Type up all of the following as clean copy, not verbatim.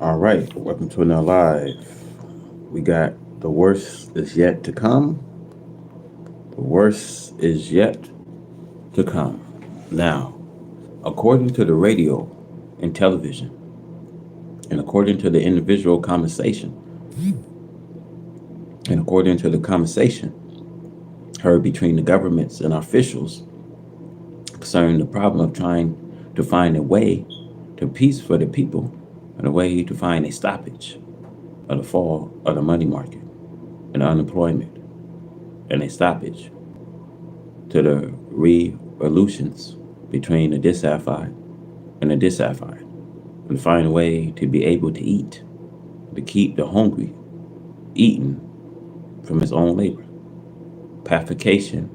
All right, welcome to another live. We got the worst is yet to come. The worst is yet to come. Now, according to the radio and television, and according to the individual conversation, and according to the conversation heard between the governments and officials concerning the problem of trying to find a way to peace for the people and a way to find a stoppage of the fall of the money market and unemployment and a stoppage to the revolutions between the dissatisfied and the dissatisfied, and find a way to be able to eat, to keep the hungry eating from his own labor. Pacification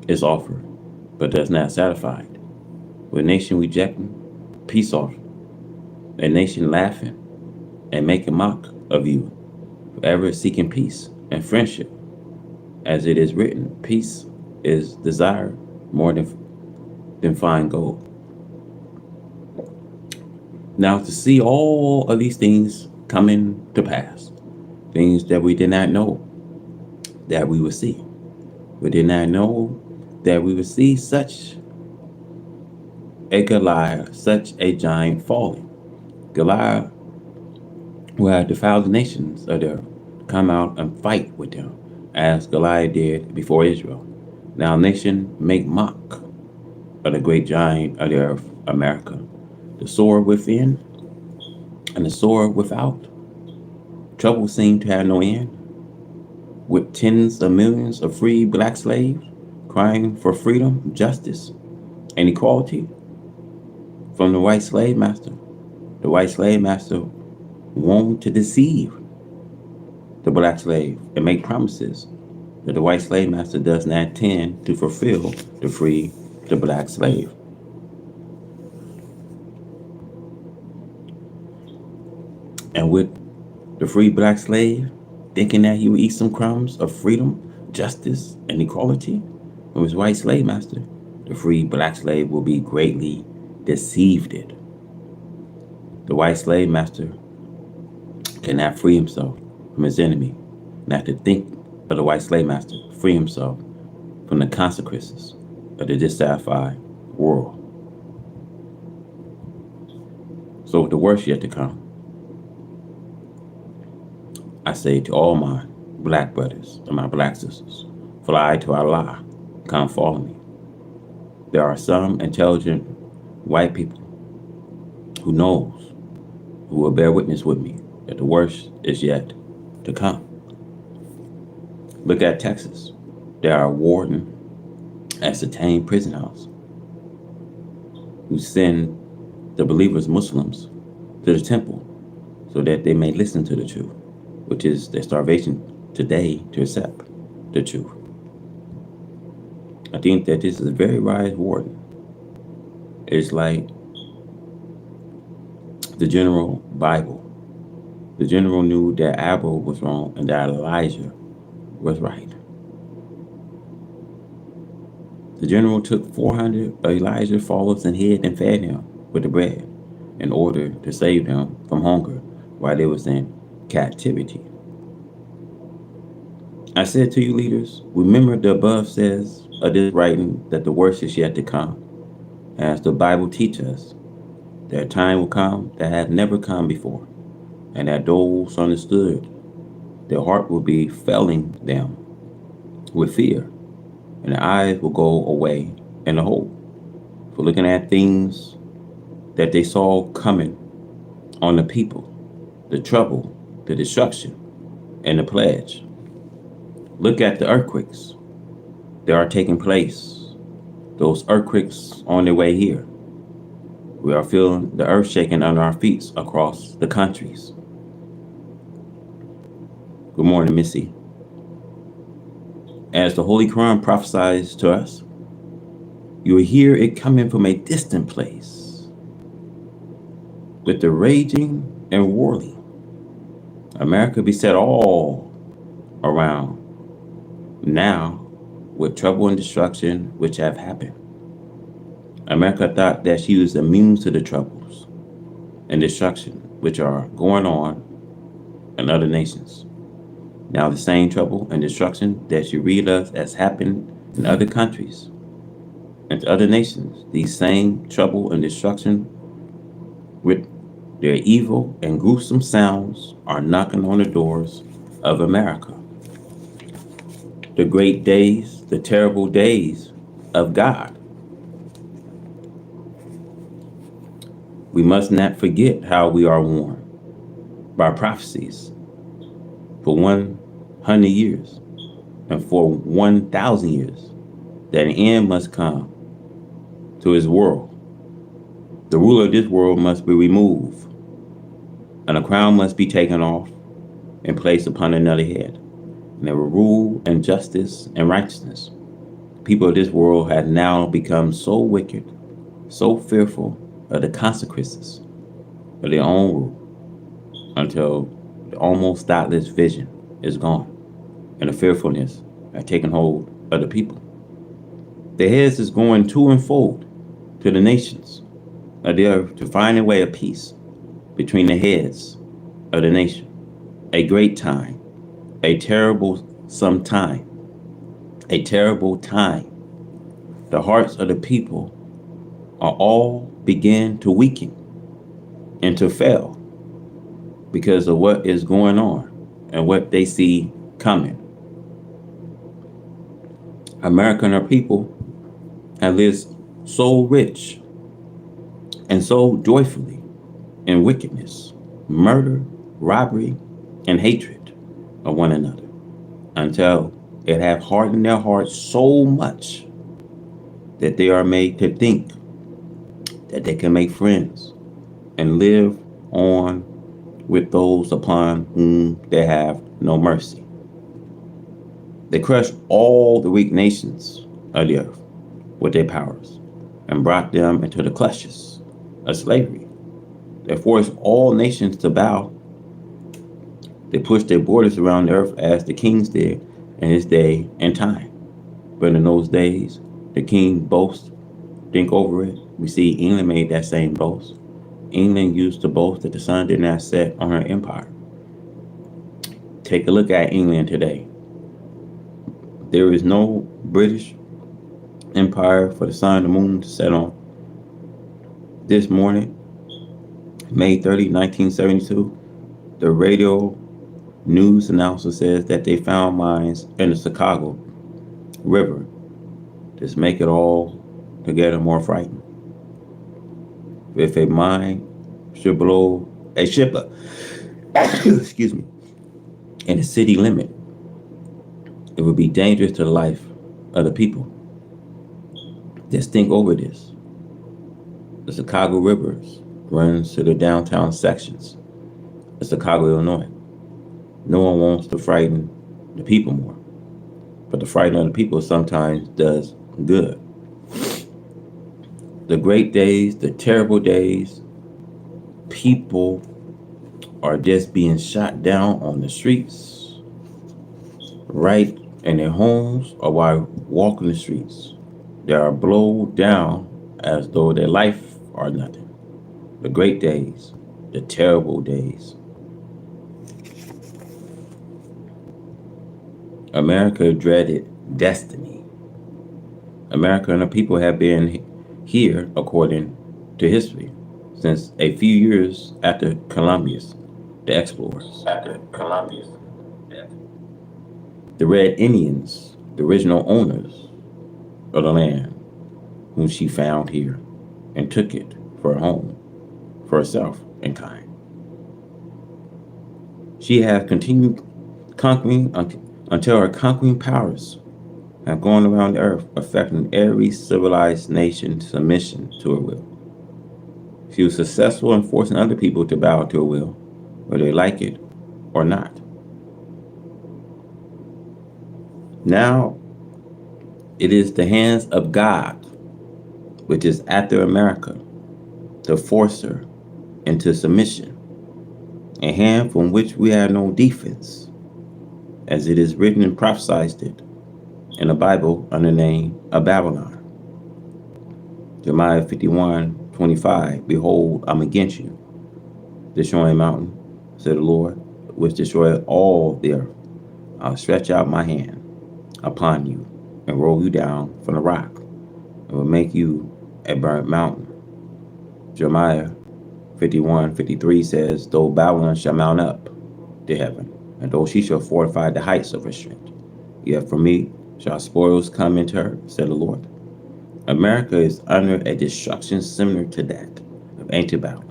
is offered, but does not satisfy. With a nation rejecting peace offer, a nation laughing and making mock of you, forever seeking peace and friendship, as it is written, peace is desired more than fine gold. Now, to see all of these things coming to pass, things that we did not know that we would see. We did not know that we would see such a Goliath, such a giant falling. Goliath who had defiled the nations of their come out and fight with them, as Goliath did before Israel. Now nation make mock of the great giant of the earth, America. The sword within and the sword without. Trouble seemed to have no end, with tens of millions of free black slaves crying for freedom, justice, and equality from the white slave master. The white slave master wanted to deceive the black slave and make promises that the white slave master does not intend to fulfill to free the black slave. And with the free black slave thinking that he would eat some crumbs of freedom, justice, and equality from his white slave master, the free black slave will be greatly deceived. The white slave master cannot free himself from his enemy, not to think of the white slave master free himself from the consequences of the dissatisfied world. So with the worst yet to come, I say to all my black brothers and my black sisters, fly to Allah, come follow me. There are some intelligent white people who knows, who will bear witness with me that the worst is yet to come. Look at Texas. There are a warden at Satane prison house who send the believers, Muslims, to the temple so that they may listen to the truth, which is their starvation today to accept the truth. I think that this is a very wise warden. It's like the general Bible. The general knew that Abel was wrong and that Elijah was right. The general took 400 of Elijah's followers and hid and fed him with the bread in order to save them from hunger while they was in captivity. I said to you leaders, remember the above says of this writing that the worst is yet to come. As the Bible teaches us, that a time will come that had never come before, and that those understood, their heart will be failing them with fear, and their eyes will go away in the hope for looking at things that they saw coming on the people, the trouble, the destruction, and the pledge. Look at the earthquakes that are taking place. Those earthquakes on their way here. We are feeling the earth shaking under our feet across the countries. Good morning, Missy. As the Holy Quran prophesies to us, you will hear it coming from a distant place, with the raging and whirling. America beset all around now with trouble and destruction which have happened. America thought that she was immune to the troubles and destruction which are going on in other nations. Now, the same trouble and destruction that you read of as happened in other countries and other nations, these same trouble and destruction with their evil and gruesome sounds are knocking on the doors of America. The great days, the terrible days of God. We must not forget how we are warned by prophecies for 100 years and for 1,000 years that an end must come to his world. The ruler of this world must be removed, and a crown must be taken off and placed upon another head. And there will rule in justice and righteousness. People of this world have now become so wicked, so fearful of the consequences of their own rule until the almost thoughtless vision is gone and the fearfulness has taken hold of the people. Their heads is going to unfold to the nations of the earth to find a way of peace between the heads of the nation. A great time, a terrible sometime, a terrible time. The hearts of the people are all begin to weaken and to fail because of what is going on and what they see coming. America and her people have lived so rich and so joyfully in wickedness, murder, robbery, and hatred of one another until it have hardened their hearts so much that they are made to think that they can make friends and live on with those upon whom they have no mercy. They crushed all the weak nations of the earth with their powers and brought them into the clutches of slavery. They forced all nations to bow. They pushed their borders around the earth as the kings did in his day and time. But in those days, the king boast, think over it. We see England made that same boast. England used to boast that the sun did not set on her empire. Take a look at England today. There is no British empire for the sun and the moon to set on. This morning, May 30, 1972, the radio news announcer says that they found mines in the Chicago River. Just make it all together more frightening. If a mine should blow a ship up, excuse me, in the city limit, it would be dangerous to the life of the people. Just think over this. The Chicago River runs to the downtown sections of Chicago, Illinois. No one wants to frighten the people more, but the frightening of the people sometimes does good. The great days, the terrible days, people are just being shot down on the streets, right in their homes, or while walking the streets. They are blown down as though their life are nothing. The great days, the terrible days. America dreaded destiny. America and the people have been here, according to history, since a few years after Columbus, the explorers. The Red Indians, the original owners of the land, whom she found here and took it for a home, for herself and kind. She has continued conquering until her conquering powers have gone around the earth, affecting every civilized nation's submission to her will. She was successful in forcing other people to bow to her will, whether they like it or not. Now, it is the hands of God, which is after America, to force her into submission, a hand from which we have no defense, as it is written and prophesied it in the Bible under the name of Babylon. Jeremiah 51:25, behold, I'm against you, destroying mountain, said the Lord, which destroyed all the earth. I'll stretch out my hand upon you and roll you down from the rock, and will make you a burnt mountain. Jeremiah 51:53 says, though Babylon shall mount up to heaven, and though she shall fortify the heights of her strength, yet from me shall spoils come into her, said the Lord. America is under a destruction similar to that of ancient Babylon.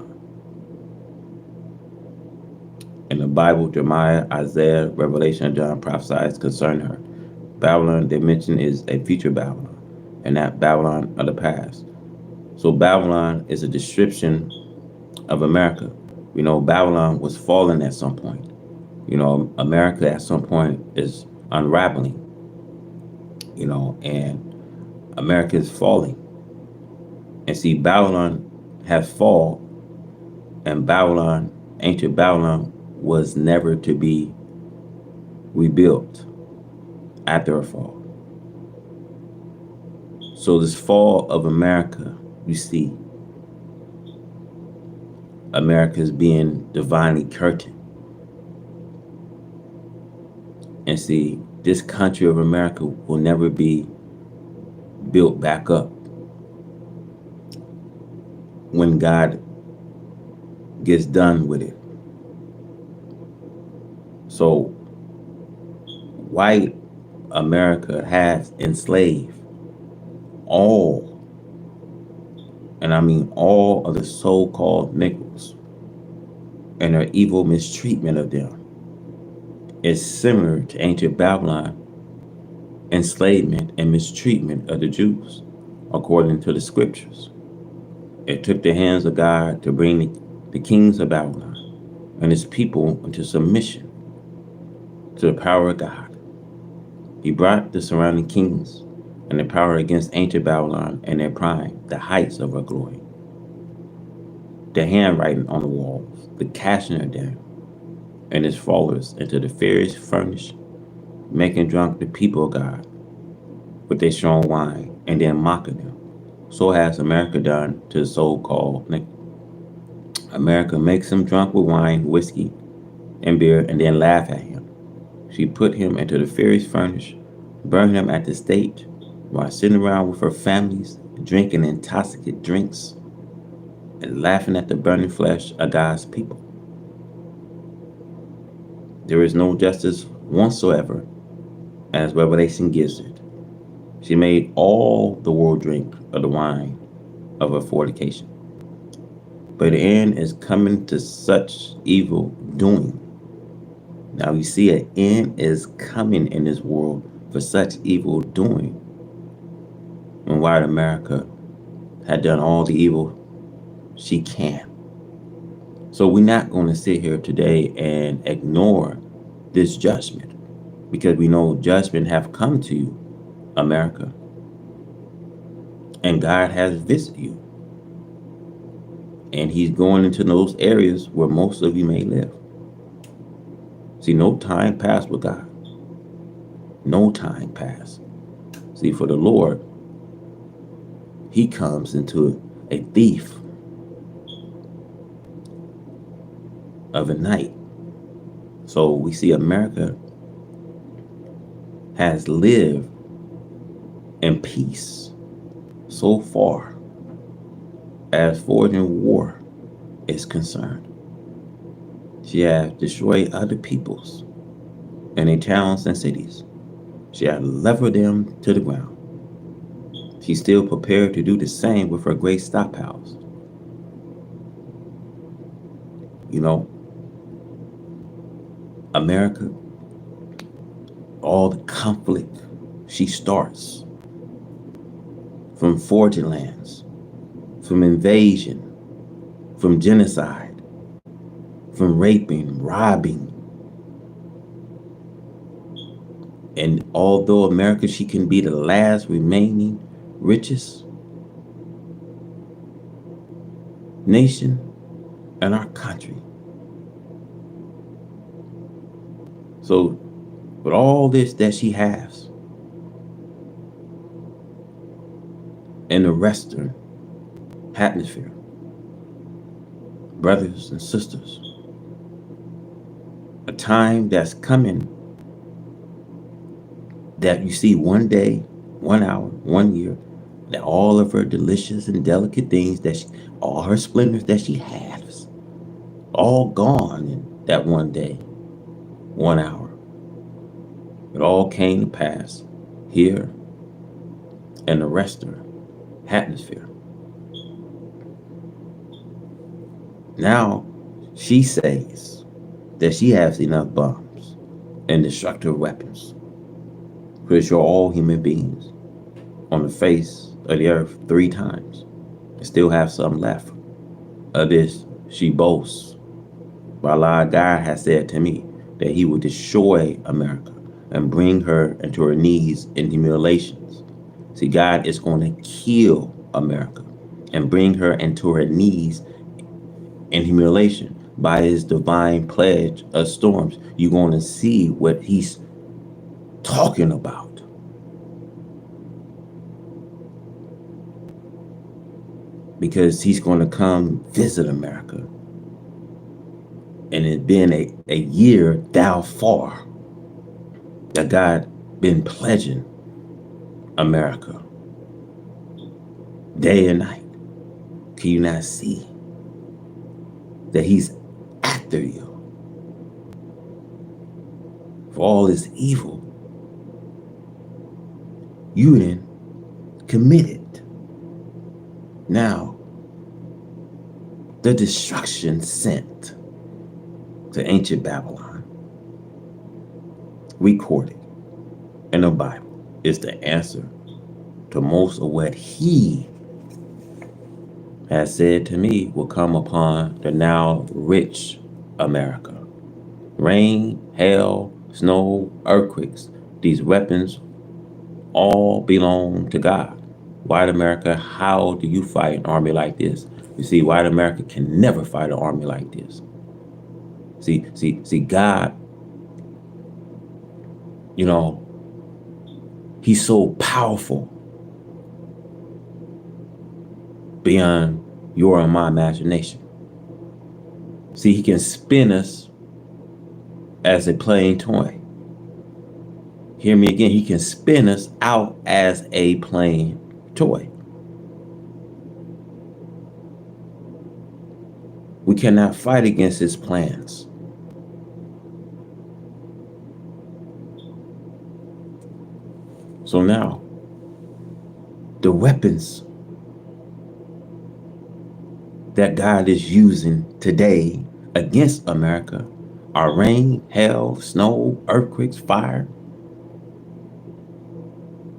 In the Bible, Jeremiah, Isaiah, Revelation, and John prophesies concerning her. Babylon they mention is a future Babylon, and not Babylon of the past. So Babylon is a description of America. We know Babylon was fallen at some point. America at some point is unraveling, and America is falling. And see, Babylon has fallen, and Babylon, ancient Babylon, was never to be rebuilt after a fall. So this fall of America, you see, America is being divinely curtained. And see, this country of America will never be built back up when God gets done with it. So white America has enslaved all, and I mean all of the so-called Negroes, and their evil mistreatment of them is similar to ancient Babylon enslavement and mistreatment of the Jews, according to the scriptures. It took the hands of God to bring the kings of Babylon and his people into submission to the power of God. He brought the surrounding kings and the power against ancient Babylon and their prime, the heights of her glory. The handwriting on the walls, the casting of them and his followers into the fierce furnace, making drunk the people of God with their strong wine and then mocking them. So has America done to the so-called Negro. America makes him drunk with wine, whiskey, and beer, and then laugh at him. She put him into the fierce furnace, burned him at the stake, while sitting around with her families, drinking intoxicant drinks, and laughing at the burning flesh of God's people. There is no justice whatsoever, as Revelation gives it. She made all the world drink of the wine of her fornication. But the end is coming to such evil doing. Now you see, an end is coming in this world for such evil doing. When white America had done all the evil she can. So we're not going to sit here today and ignore this judgment, because we know judgment have come to you, America, and God has visited you, and he's going into those areas where most of you may live. See, no time passed with God. No time passed. See, for the Lord, he comes into a thief of a night. So we see America has lived in peace so far as forging war is concerned. She has destroyed other peoples and their towns and cities. She has leveled them to the ground. She's still prepared to do the same with her great stockpiles. America, all the conflict she starts, from forging lands, from invasion, from genocide, from raping, robbing. And although America, she can be the last remaining richest nation in our country. So with all this that she has in the Western hemisphere, brothers and sisters, a time that's coming that you see one day, 1 hour, 1 year, that all of her delicious and delicate things all her splendors that she has, all gone in that one day, 1 hour. It all came to pass here in the Rester atmosphere. Now she says that she has enough bombs and destructive weapons to destroy all human beings on the face of the earth 3 times and still have some left. Of this she boasts. But Allah God has said to me that he will destroy America and bring her into her knees in humiliations. See, God is going to kill America and bring her into her knees in humiliation by his divine pledge of storms. You're going to see what he's talking about. Because he's going to come visit America. And it's been a year thou far that God been pledging America day and night. Can you not see that he's after you for all this evil you didn't commit it? Now, the destruction sent to ancient Babylon, recorded in the Bible, is the answer to most of what he has said to me will come upon the now rich America. Rain, hail, snow, earthquakes, these weapons all belong to God. White America, how do you fight an army like this? You see, white America can never fight an army like this. See, God, he's so powerful beyond your and my imagination. See, he can spin us as a playing toy. Hear me again, he can spin us out as a playing toy. We cannot fight against his plans. So now, the weapons that God is using today against America are rain, hail, snow, earthquakes, fire,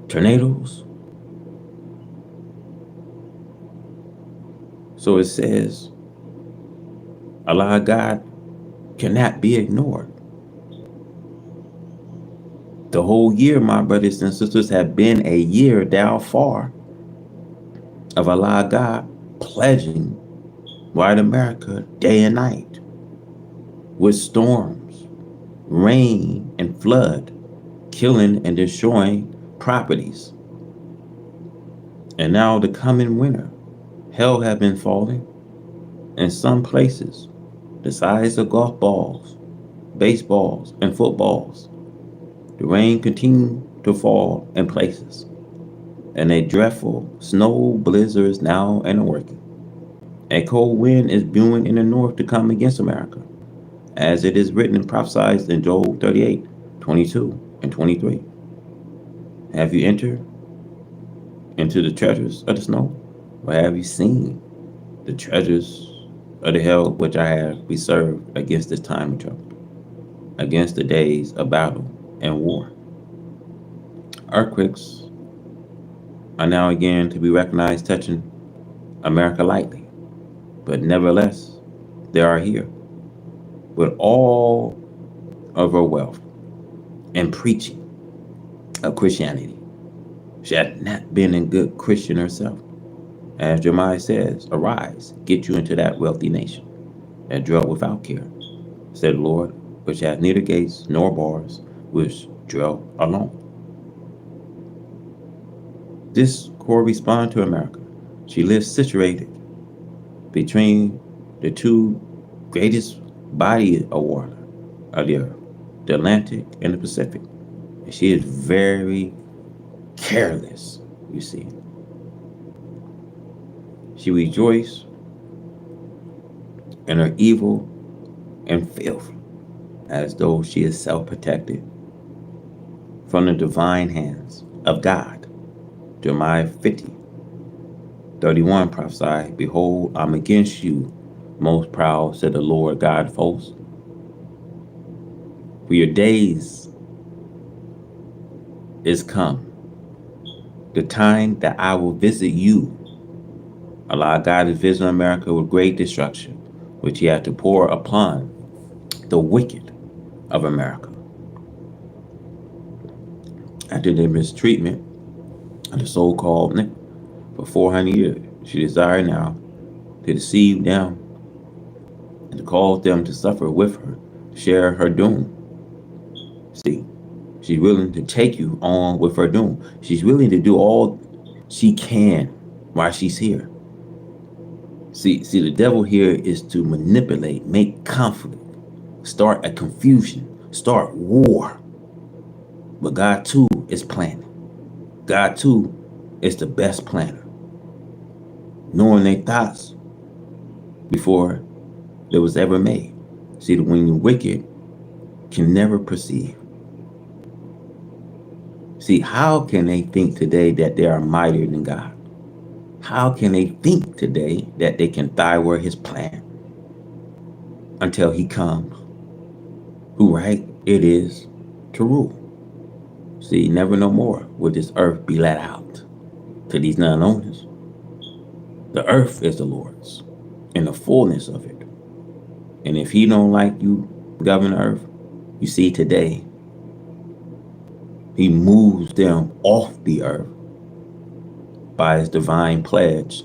tornadoes. So it says, Allah God cannot be ignored. The whole year, my brothers and sisters, have been a year thou far of Allah God pledging white America day and night with storms, rain, and flood, killing and destroying properties. And now the coming winter, hell have been falling in some places the size of golf balls, baseballs, and footballs. The rain continued to fall in places, and a dreadful snow blizzard is now in the working. A cold wind is brewing in the north to come against America, as it is written and prophesied in Job 38, 22, and 23. Have you entered into the treasures of the snow, or have you seen the treasures of the hell which I have reserved against this time of trouble, against the days of battle and war? Earthquakes are now again to be recognized touching America lightly, but nevertheless, they are here with all of her wealth and preaching of Christianity. She had not been a good Christian herself. As Jeremiah says, arise, get you into that wealthy nation that dwelt without care, said the Lord, which hath neither gates nor bars, which dwelt alone. This correspond to America. She lives situated between the two greatest bodies of water are the Atlantic and the Pacific. And she is very careless, you see. She rejoiced in her evil and filth as though she is self-protected from the divine hands of God. Jeremiah 50:31 prophesied, Behold, I'm against you, most proud, said the Lord God of hosts. For your days is come, the time that I will visit you. Allah God is visiting America with great destruction, which he had to pour upon the wicked of America. After the mistreatment of the so-called Negro for 400 years, she desired now to deceive them and to cause them to suffer with her, to share her doom. See, she's willing to take you on with her doom. She's willing to do all she can while she's here. See, the devil here is to manipulate, make conflict, start a confusion, start war. But God too is planning. God too is the best planner. Knowing their thoughts before it was ever made. See, when the wicked can never perceive. See, how can they think today that they are mightier than God? How can they think today that they can thwart his plan until he comes, who right it is to rule? See, never no more will this earth be let out to these non-owners. The earth is the Lord's and the fullness of it. And if he don't like you govern the earth, you see today, he moves them off the earth by his divine pledge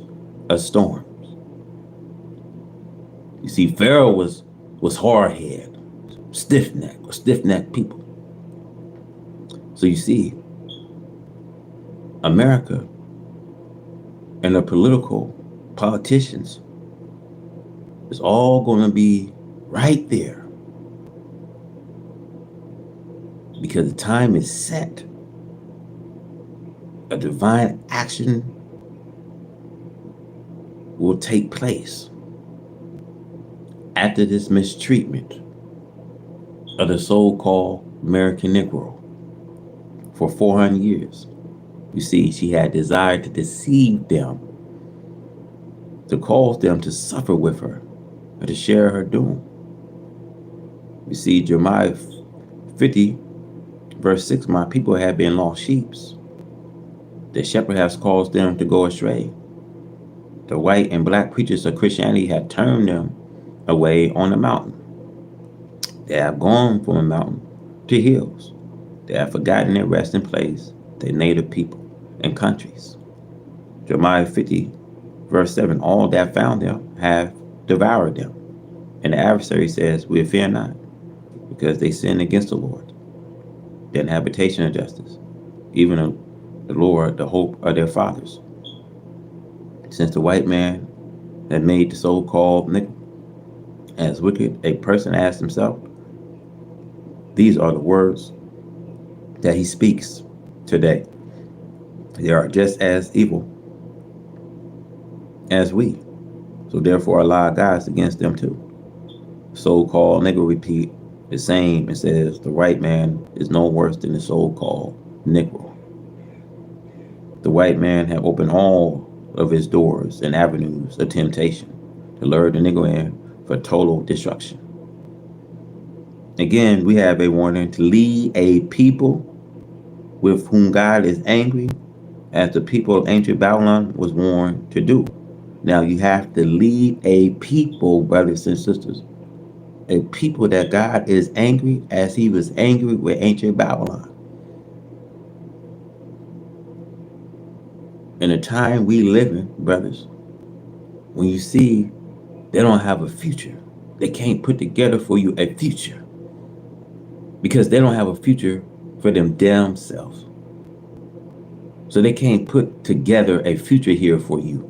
of storms. You see, Pharaoh was hard-headed, stiff-necked people. So you see, America and the politicians is all going to be right there because the time is set. A divine action will take place after this mistreatment of the so-called American Negro for 400 years. You see, she had desired to deceive them, to cause them to suffer with her, and to share her doom. You see, Jeremiah 50:6, my people have been lost sheep. The shepherd has caused them to go astray. The white and black preachers of Christianity have turned them away on the mountain. They have gone from a mountain to hills. They have forgotten their resting place, their native people and countries. Jeremiah 50:7, all that found them have devoured them. And the adversary says, we fear not, because they sinned against the Lord, the habitation of justice, even the Lord, the hope of their fathers. Since the white man that made the so-called nigger as wicked, a person asked himself, these are the words that he speaks today. They are just as evil as we. So therefore Allah guides against them too. So-called nigger repeat the same and says the white man is no worse than the so-called Negro. The white man had opened all of his doors and avenues of temptation to lure the Negro in for total destruction. Again, we have a warning to lead a people with whom God is angry, as the people of ancient Babylon was warned to do. Now you have to lead a people, brothers and sisters, a people that God is angry as he was angry with ancient Babylon. In the time we live in, brothers, when you see they don't have a future, they can't put together for you a future because they don't have a future for them damn selves. So they can't put together a future here for you.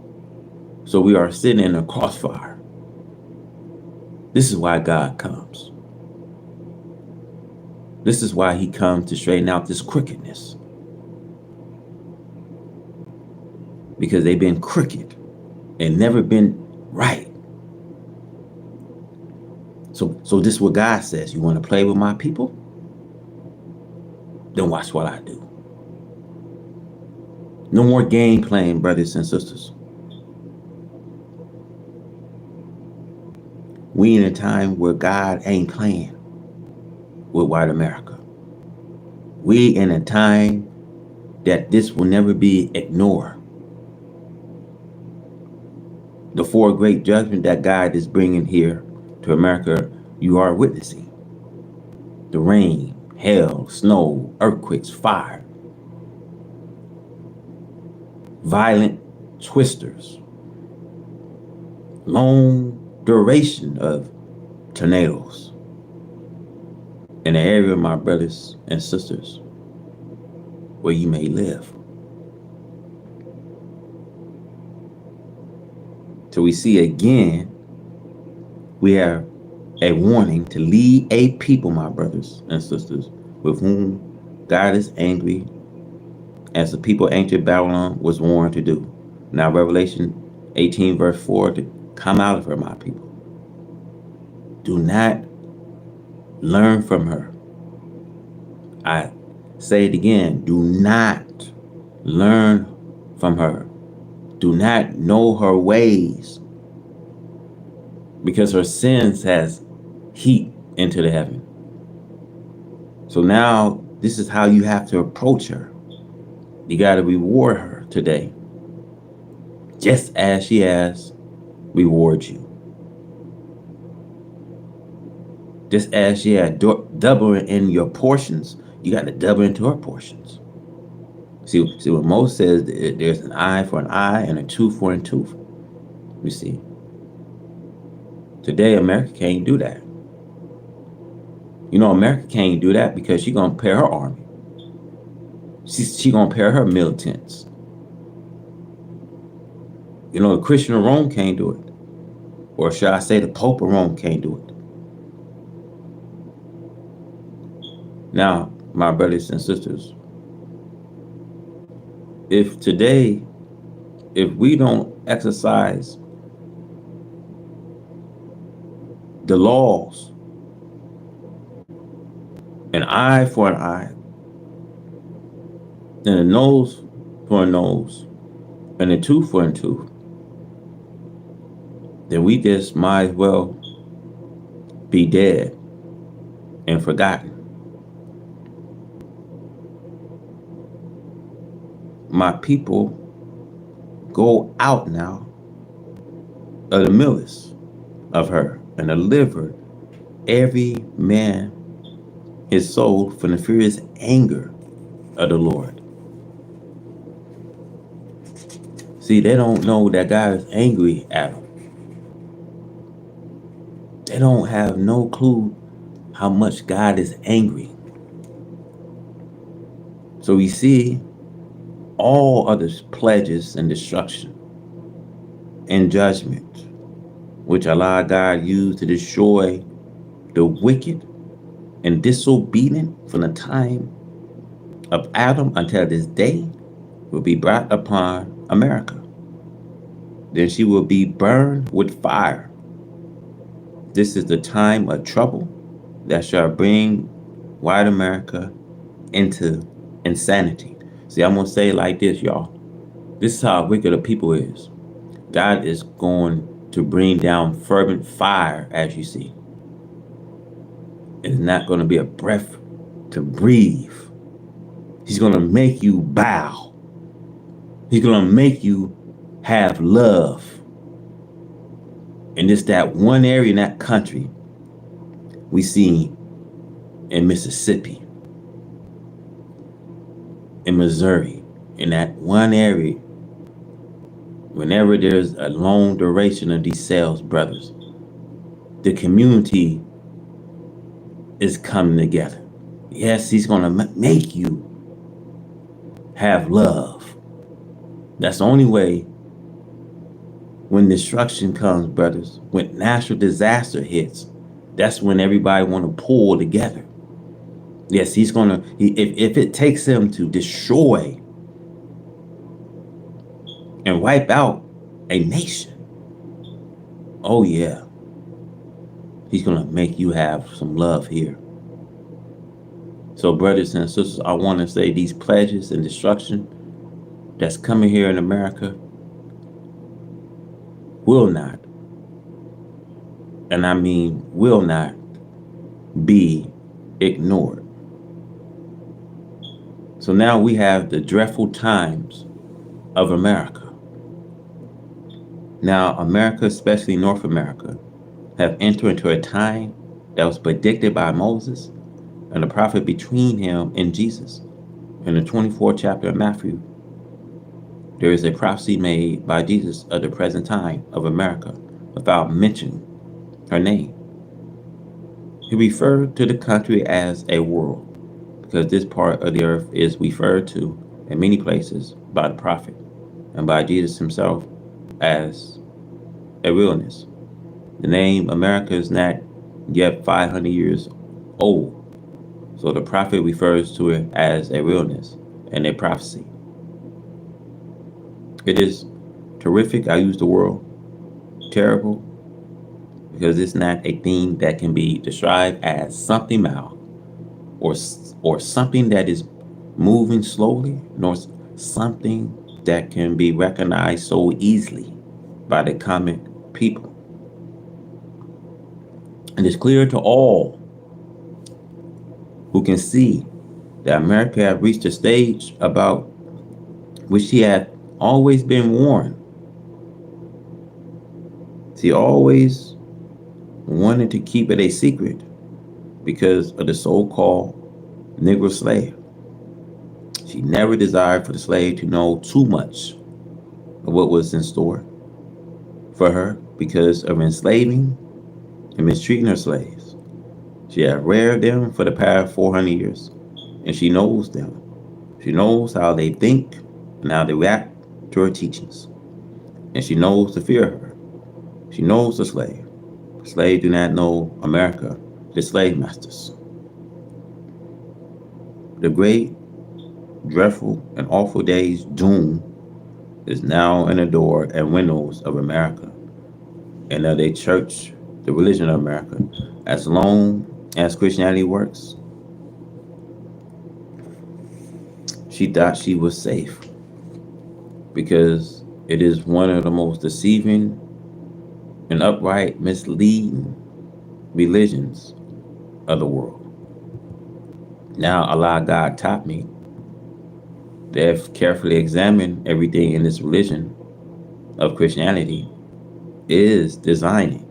So we are sitting in a crossfire. This is why God comes. This is why he comes to straighten out this crookedness. Because they've been crooked and never been right. So this is what God says. You want to play with my people? Then watch what I do. No more game playing, brothers and sisters. We in a time where God ain't playing with white America. We in a time that this will never be ignored. The four great judgments that God is bringing here to America, you are witnessing. The rain, hail, snow, earthquakes, fire, violent twisters, long duration of tornadoes in the area, my brothers and sisters, where you may live. So we see again, we have a warning to lead a people, my brothers and sisters, with whom God is angry, as the people ancient Babylon was warned to do. Now Revelation 18 verse 4, to come out of her, my people. Do not learn from her. I say it again, do not learn from her. Do not know her ways, because her sins has heat into the heaven. So now this is how you have to approach her. You got to reward her today, just as she has rewarded you. Just as she had double in your portions, you got to double into her portions. See what Moses says, there's an eye for an eye and a tooth for a tooth. You see. Today, America can't do that. You know, America can't do that because she's going to pay her army. She's going to pay her militants. You know, the Christian of Rome can't do it. Or should I say the Pope of Rome can't do it. Now, my brothers and sisters, if we don't exercise the laws, an eye for an eye, and a nose for a nose, and a tooth for a tooth, then we just might as well be dead and forgotten. My people go out now of the millers of her and deliver every man his soul from the furious anger of the Lord. See, they don't know that God is angry at them. They don't have no clue how much God is angry. So we see all other pledges and destruction and judgment, which Allah God used to destroy the wicked and disobedient from the time of Adam until this day, will be brought upon America. Then she will be burned with fire. This is the time of trouble that shall bring white America into insanity. See, I'm going to say it like this, y'all. This is how wicked a people is. God is going to bring down fervent fire, as you see. It's not going to be a breath to breathe. He's going to make you bow. He's going to make you have love. And it's that one area in that country we see in Mississippi, in Missouri, in that one area, whenever there's a long duration of these sales, brothers, the community is coming together. Yes, he's going to make you have love. That's the only way When destruction comes, brothers, when natural disaster hits, that's when everybody want to pull together. Yes, he's gonna. If it takes him to destroy and wipe out a nation, oh yeah, he's gonna make you have some love here. So, brothers and sisters, I want to say these pledges and destruction that's coming here in America will not, and I mean will not, be ignored. So now we have the dreadful times of America. Now, America, especially North America, have entered into a time that was predicted by Moses and the prophet between him and Jesus. In the 24th chapter of Matthew, there is a prophecy made by Jesus of the present time of America without mentioning her name. He referred to the country as a world because this part of the earth is referred to in many places by the prophet and by Jesus himself as a wilderness. The name America is not yet 500 years old, so the prophet refers to it as a wilderness and a prophecy. It is terrific. I use the word terrible because it's not a thing that can be described as something mild or something that is moving slowly, nor something that can be recognized so easily by the common people. And it's clear to all who can see that America had reached a stage about which she had always been warned. She always wanted to keep it a secret because of the so-called Negro slave. She never desired for the slave to know too much of what was in store for her because of enslaving and mistreating her slaves. She had reared them for the past 400 years, and she knows them. She knows how they think and how they react to her teachings. And she knows to fear her. She knows the slave. The slave do not know America, the slave masters. The great, dreadful, and awful day's doom is now in the door and windows of America and of the church, the religion of America. As long as Christianity works, she thought she was safe because it is one of the most deceiving and upright misleading religions of the world. Now, Allah God taught me they've carefully examined everything in this religion of Christianity is designing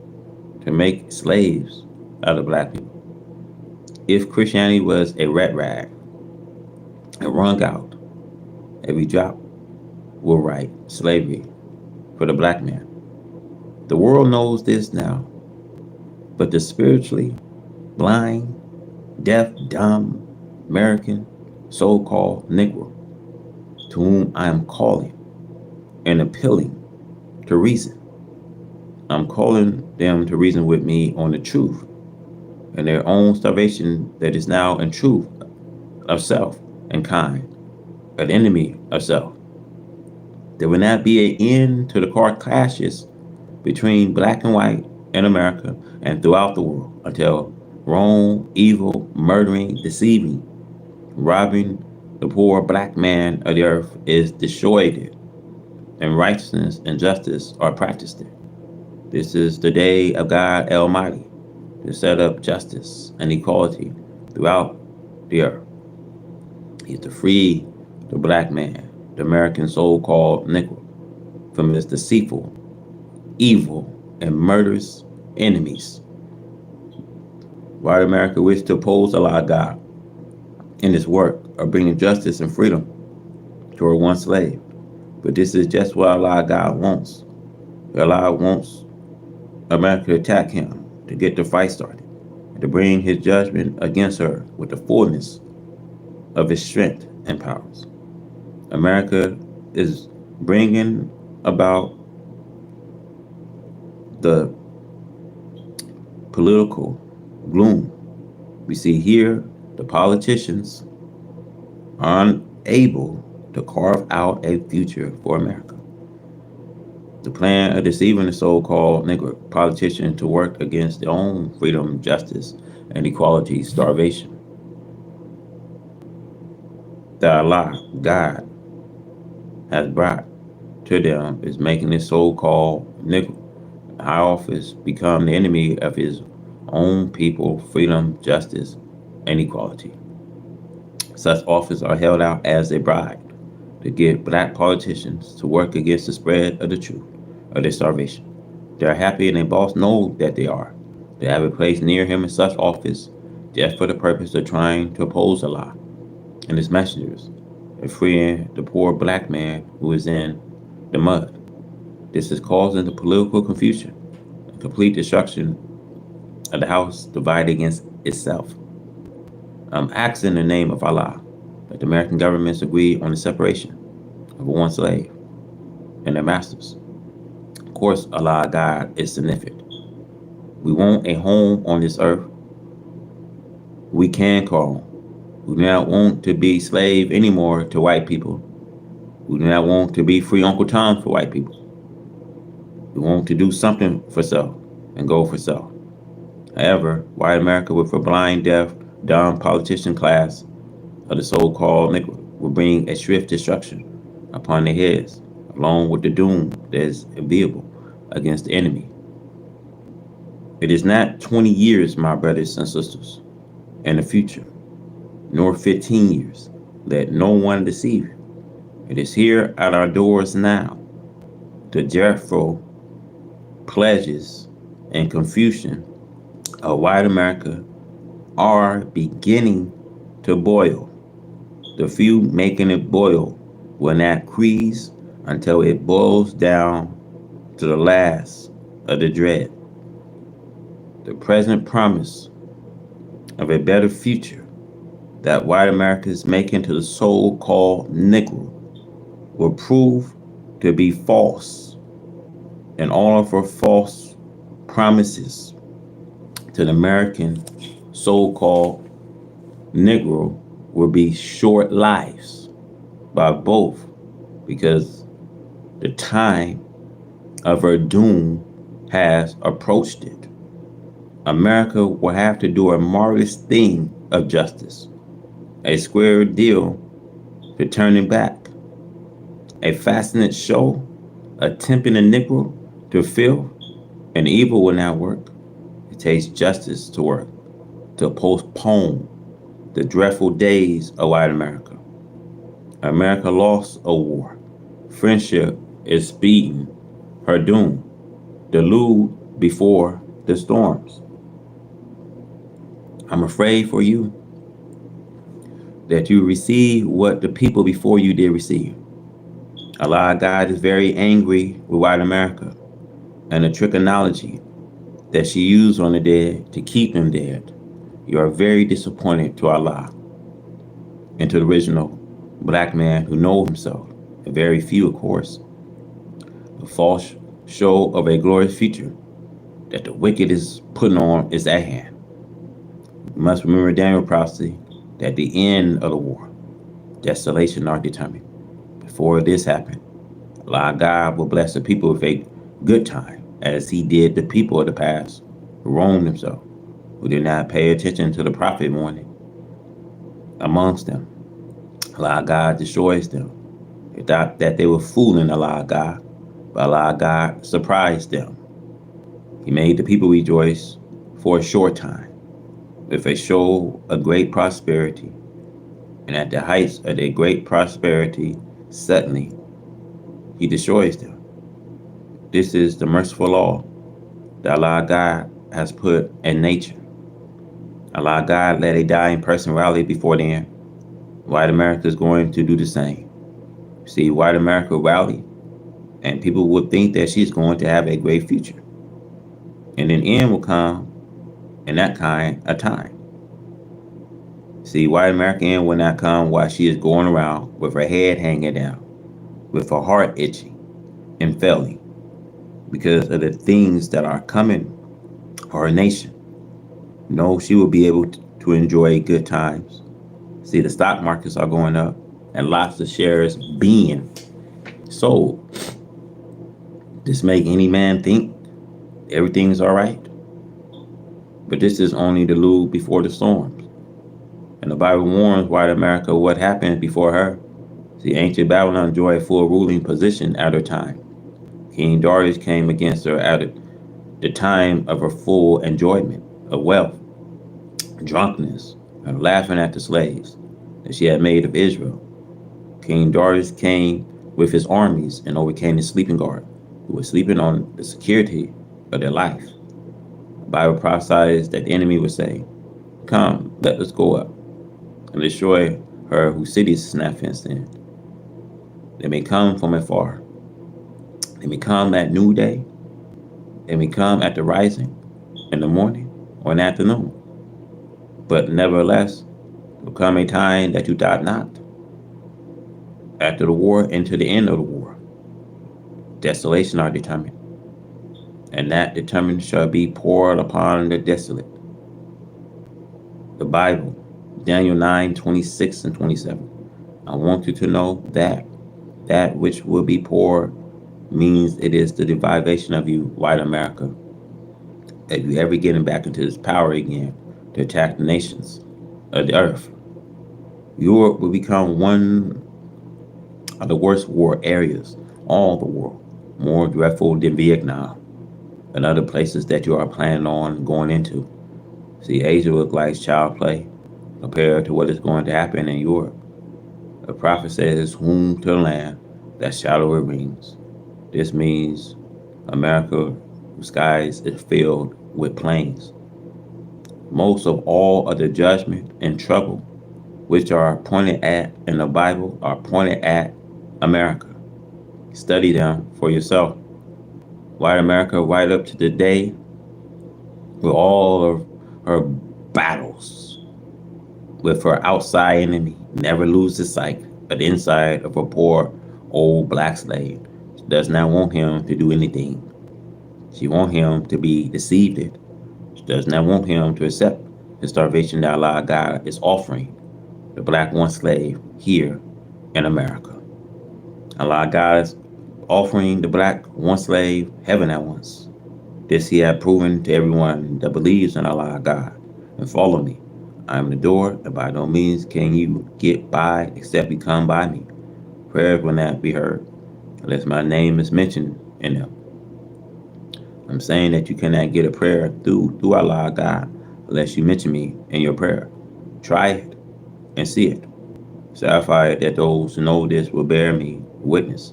to make slaves out of black people. If Christianity was a rat rag and wrung out, every drop will write slavery for the black man. The world knows this now, but the spiritually blind, deaf, dumb American so-called Negro, to whom I am calling and appealing to reason. I'm calling them to reason with me on the truth and their own salvation that is now in truth of self and kind, an enemy of self. There will not be an end to the car clashes between black and white in America and throughout the world until wrong, evil, murdering, deceiving, robbing the poor black man of the earth is destroyed and righteousness and justice are practiced. This is the day of God Almighty to set up justice and equality throughout the earth. He's to free the black man, the American so-called Negro, from his deceitful, evil, and murderous enemies. White America wishes to oppose Allah God in His work of bringing justice and freedom to her one slave. But this is just what Allah God wants. Allah wants America to attack him, to get the fight started, and to bring his judgment against her with the fullness of his strength and powers. America is bringing about the political gloom. We see here the politicians are unable to carve out a future for America. The plan of deceiving the so-called Negro politician to work against their own freedom, justice, and equality, starvation. That Allah, God, has brought to them is making this so-called Negro high office become the enemy of his own people, freedom, justice, and equality. Such offices are held out as a bribe to get black politicians to work against the spread of the truth of their starvation. They are happy and their boss knows that they are. They have a place near him in such office just for the purpose of trying to oppose Allah and his messengers and freeing the poor black man who is in the mud. This is causing the political confusion and complete destruction of the house divided against itself. I'm asking in the name of Allah that the American governments agree on the separation of one slave and their masters. Of course, Allah God is significant. We want a home on this earth we can call home. We do not want to be slave anymore to white people. We do not want to be free Uncle Tom for white people. We want to do something for self and go for self. However, white America with a blind, deaf, dumb politician class of the so-called Negro will bring a swift destruction upon their heads, along with the doom that is available against the enemy. It is not 20 years, my brothers and sisters, in the future, nor 15 years. Let no one deceive you. It is here at our doors now. The dreadful pledges and confusion of white America are beginning to boil. The few making it boil will not freeze until it boils down to the last of the dread. The present promise of a better future that white America is making to the so-called Negro will prove to be false, and all of her false promises to the American so-called Negro will be short lives by both, because the time of her doom has approached it. America will have to do a marvelous thing of justice, a square deal to turning back, a fascinating show, a tempting a Negro to feel, and evil will not work. It takes justice to work, to postpone the dreadful days of white America. America lost a war. Friendship is speeding her doom. Delude before the storms. I'm afraid for you that you receive what the people before you did receive. Allah God is very angry with white America and the trichology that she used on the dead to keep them dead. You are very disappointed to Allah and to the original black man who knows himself, and very few, of course, the false show of a glorious future that the wicked is putting on is at hand. We must remember Daniel prophecy that the end of the war, desolation are determined. Before this happened, Allah God will bless the people with a good time, as he did the people of the past who wronged themselves, who did not pay attention to the prophet warning. Amongst them, Allah God destroys them. They thought that they were fooling Allah God, but Allah God surprised them. He made the people rejoice for a short time with a show of great prosperity, and at the heights of their great prosperity, suddenly he destroys them. This is the merciful law that Allah God has put in nature. Allah God let a dying person rally before them. White America is going to do the same. See, white America rally, and people would think that she's going to have a great future. And an end will come in that kind of time. See, white America end will not come while she is going around with her head hanging down, with her heart itching and failing. because of the things that are coming for her nation. No, she will be able to enjoy good times. See, the stock markets are going up and lots of shares being sold. This make any man think everything's all right. But this is only the lull before the storms. And the Bible warns white America what happened before her. See, ancient Babylon enjoyed a full ruling position at her time. King Darius came against her at the time of her full enjoyment of wealth, drunkenness, and laughing at the slaves that she had made of Israel. King Darius came with his armies and overcame the sleeping guard, who was sleeping on the security of their life. The Bible prophesies that the enemy would say, "Come, let us go up and destroy her whose cities is not fenced in." They may come from afar. They may come at noonday. They may come at the rising, in the morning, or in the afternoon. But nevertheless, there will come a time that you doubt not. After the war and to the end of the war, desolation are determined, and that determined shall be poured upon the desolate. The Bible, Daniel 9:26 and 27. I want you to know that that which will be poured means it is the devastation of you, white America. If you ever getting back into this power again to attack the nations of the earth, Europe will become one of the worst war areas, all the world, more dreadful than Vietnam and other places that you are planning on going into. See, Asia looks like child play compared to what is going to happen in Europe. The prophet says, "Whom to the land that shadow it rings." This means America, the skies is filled with planes. Most of all of the judgment and trouble which are pointed at in the Bible are pointed at America. Study them for yourself. White America, right up to today, with all of her battles with her outside enemy, never loses sight of the inside of a poor old black slave. She does not want him to do anything. She wants him to be deceived. She does not want him to accept the starvation that Allah God is offering the black one slave here in America. Allah God is offering the black one slave heaven at once. This he had proven to everyone that believes in Allah God and follow me. I am the door, and by no means can you get by except you come by me. Prayers will not be heard unless my name is mentioned in them. I'm saying that you cannot get a prayer through Allah God unless you mention me in your prayer. Try it and see it. Certify that those who know this will bear me witness.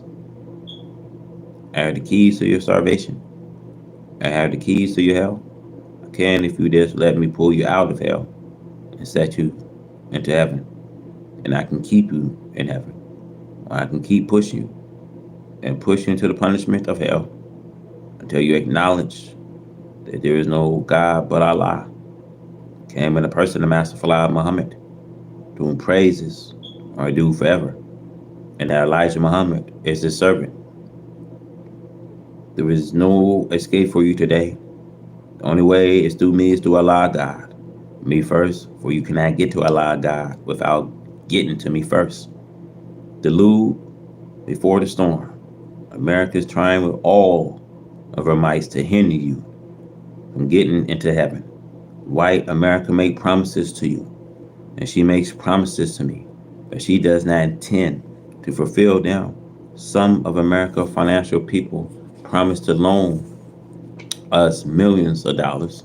I have the keys to your salvation. I have the keys to your hell. I can if you just let me pull you out of hell and set you into heaven. And I can keep you in heaven. I can keep pushing you and push you into the punishment of hell until you acknowledge that there is no God but Allah. Came in the person of Master Fala Muhammad, to whom praises are due forever, and that Elijah Muhammad is his servant. There is no escape for you today. The only way is through me, is through Allah God. Me first, for you cannot get to Allah God without getting to me first. The lube before the storm. America is trying with all of her might to hinder you from getting into heaven. White America make promises to you, and she makes promises to me, but she does not intend to fulfill them. Some of America's financial people promise to loan us millions of dollars,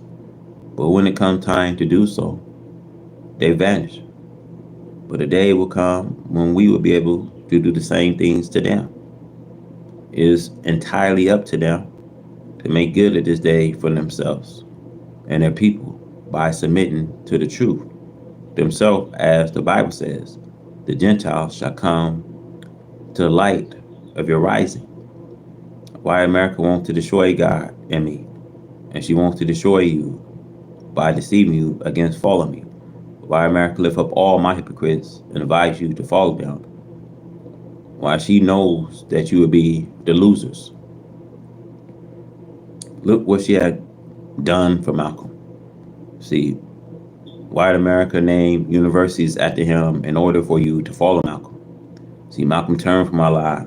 but when it comes time to do so, they vanish. But a day will come when we will be able to do the same things to them. It is entirely up to them to make good of this day for themselves and their people by submitting to the truth themselves, as the Bible says, the Gentiles shall come to the light of your rising. Why America wants to destroy God and me, and she wants to destroy you by deceiving you against following me. Why America lift up all my hypocrites and advise you to follow them. Why she knows that you will be the losers. Look what she had done for Malcolm. See, white America named universities after him in order for you to follow Malcolm. See, Malcolm turned from Allah,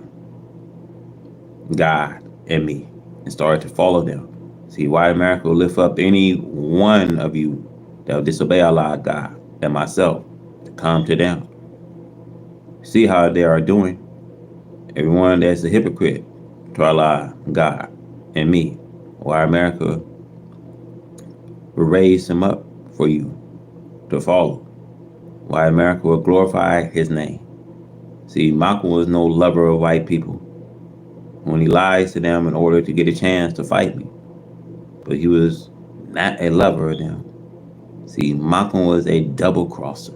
God, and me and started to follow them. See, white America will lift up any one of you that will disobey Allah, God, and myself to come to them. See how they are doing. Everyone that's a hypocrite to Allah, God, and me, white America will raise him up for you to follow. White America will glorify his name. See, Malcolm was no lover of white people when he lies to them in order to get a chance to fight me. But he was not a lover of them. See, Malcolm was a double crosser.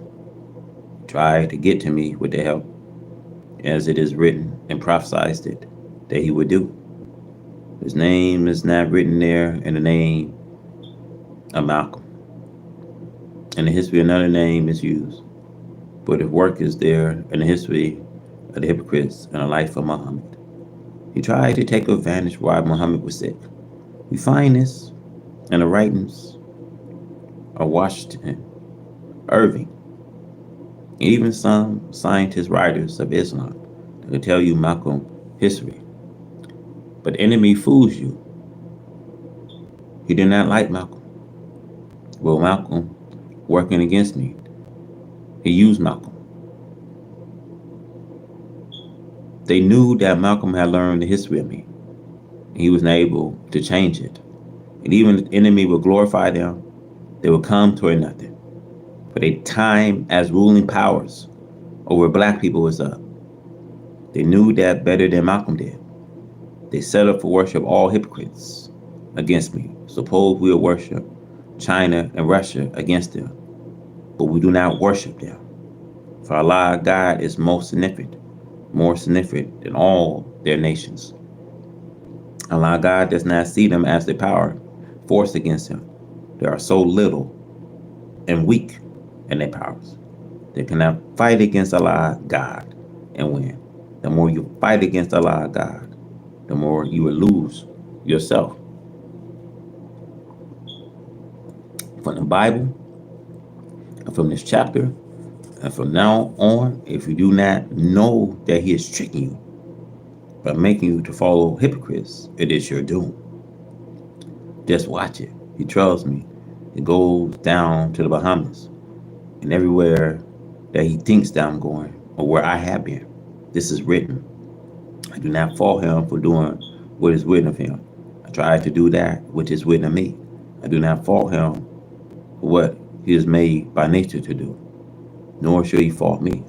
Tried to get to me with the help, as it is written and prophesied it that he would do. His name is not written there in the name of Malcolm. In the history, another name is used. But his work is there in the history of the hypocrites and the life of Muhammad. He tried to take advantage while Muhammad was sick. We find this in the writings of Washington, Irving, and even some scientist writers of Islam that will tell you Malcolm history. But the enemy fools you. He did not like Malcolm. Well, Malcolm working against me. He used Malcolm. They knew that Malcolm had learned the history of me. And he was not able to change it. And even the enemy would glorify them. They would come toward nothing. But a time as ruling powers over black people was up. They knew that better than Malcolm did. They set up for worship all hypocrites against me. Suppose we will worship China and Russia against them. But we do not worship them. For Allah, God is most significant, more significant than all their nations. Allah, God does not see them as the power forced against him. They are so little and weak in their powers. They cannot fight against Allah, God, and win. The more you fight against Allah, God, the more you will lose yourself. From the Bible, and from this chapter, and from now on, if you do not know that he is tricking you by making you to follow hypocrites, it is your doom. Just watch it. He tells me it goes down to the Bahamas and everywhere that he thinks that I'm going or where I have been. This is written. I do not fault him for doing what is written of him. I try to do that which is written of me. I do not fault him for what he is made by nature to do, nor should he fault me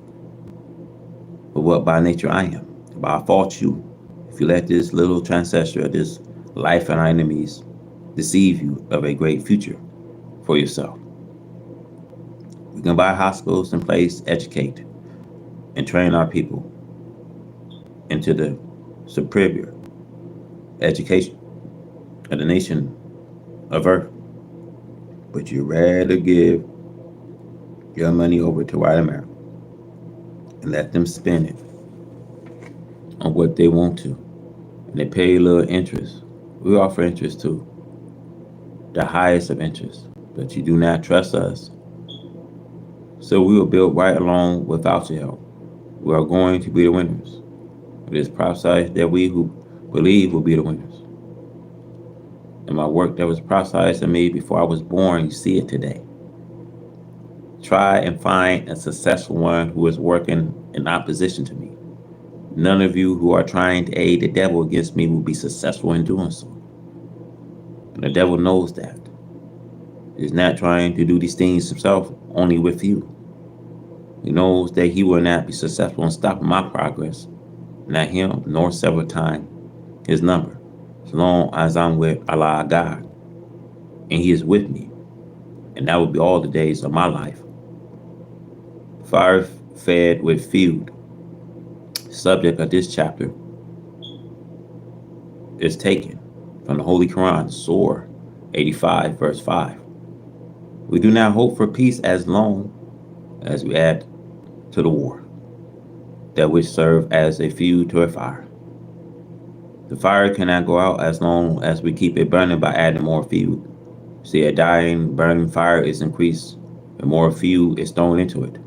for what by nature I am. But I fault you if you let this little transgressor of this life and our enemies deceive you of a great future for yourself. We can buy hospitals and place, educate, and train our people into the superior education of the nation of earth. But you rather give your money over to white America and let them spend it on what they want to. And they pay a little interest. We offer interest too, the highest of interest. But you do not trust us. So we will build right along without your help. We are going to be the winners. It is prophesied that we who believe will be the winners. And my work that was prophesied to me before I was born, you see it today. Try and find a successful one who is working in opposition to me. None of you who are trying to aid the devil against me will be successful in doing so. And the devil knows that. He's not trying to do these things himself, only with you. He knows that he will not be successful in stopping my progress, not him, nor several times his number, as long as I'm with Allah God, and he is with me. And that will be all the days of my life. Fire fed with food. Subject of this chapter is taken from the Holy Quran, Surah 85, verse 5. We do not hope for peace as long as we add to the war, that which serve as a fuel to a fire. The fire cannot go out as long as we keep it burning by adding more fuel. See, a dying, burning fire is increased, and more fuel is thrown into it.